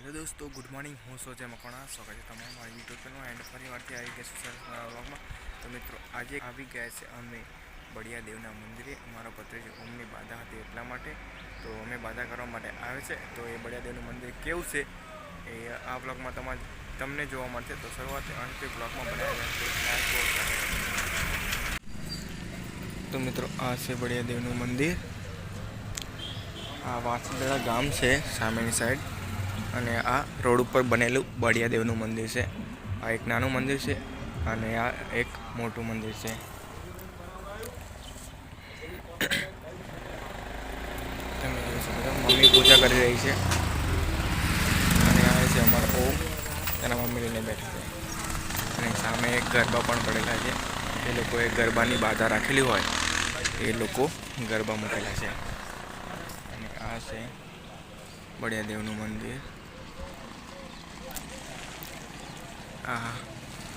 Hello દોસ્તો, good morning. હું સોજે મકવાણા. સ્વાગત છે તમારું મારી યુટ્યુબ ચેનલ એન્ડ ફરીવારથી આવી ગયા છે વ્લોગમાં. તો મિત્રો, આજે આવી ગયા છે અમે બળિયા દેવના મંદિરે. અમારો ભત્રીજો ઓમની બાધા હતી એટલા માટે, તો અમે બાધા કરવા માટે આવે છે. તો એ બળિયા દેવનું મંદિર કેવું છે એ આ વ્લોગમાં તમને જોવા મળશે. તો શરૂઆત અંતથી વ્લોગમાં બનાવ્યા. તો મિત્રો, આ છે બળિયા દેવનું મંદિર. આ વાંસદડા ગામ છે સામેની સાઈડ, અને આ રોડ ઉપર બનેલું બળિયા દેવનું મંદિર છે. આ એક નાનું મંદિર છે અને આ એક મોટું મંદિર છે. તમે જોઈ શકો છો, મમ્મી પૂજા કરી રહી છે અને આ છે અમારા ઓમ, તેના મમ્મી લઈને બેઠા છે. અને સામે એક ગરબા પણ પડેલા છે. એ લોકોએ ગરબાની બાધા રાખેલી હોય એ લોકો ગરબા મૂકેલા છે. અને આ છે બળિયા દેવનું મંદિર. આ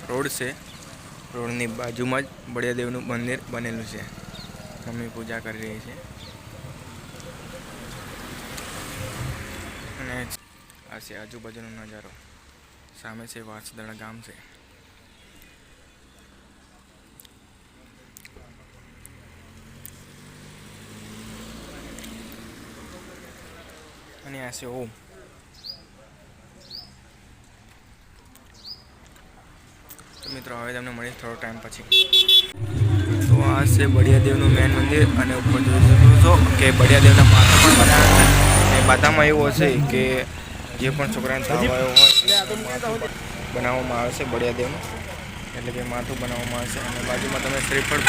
રોડ છે, રોડની બાજુમાં જ બળિયા દેવનું મંદિર બનેલું છે. મમ્મી પૂજા કરી રહી છે. અને આ છે આજુબાજુનો નજારો. સામે છે વાંસદડા ગામ છે. અને આ છે ઓમ. તો મિત્રો, હવે તમને મળીશ થોડો ટાઈમ પછી. તો આ છે બળિયા દેવનું મેન મંદિર. અને ઉપર જોઈ શકો છો કે બળિયા દેવના માથા પણ બનાવ્યા છે. એ માથામાં એવું હશે કે જે પણ છોકરાને તાવ આવ્યો હોય માથું બનાવવામાં આવે છે બળિયા દેવનું, એટલે કે માથું બનાવવામાં આવે છે. અને બાજુમાં તમે શ્રીફળ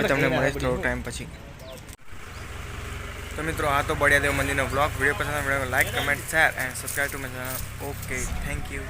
તમને મળે થોડો ટાઈમ પછી. તો મિત્રો, આ તો બળિયા દેવ મંદિરનો વ્લોગ. વિડીયો પસંદ આવે like, comment, share and subscribe to my channel. Okay, thank you.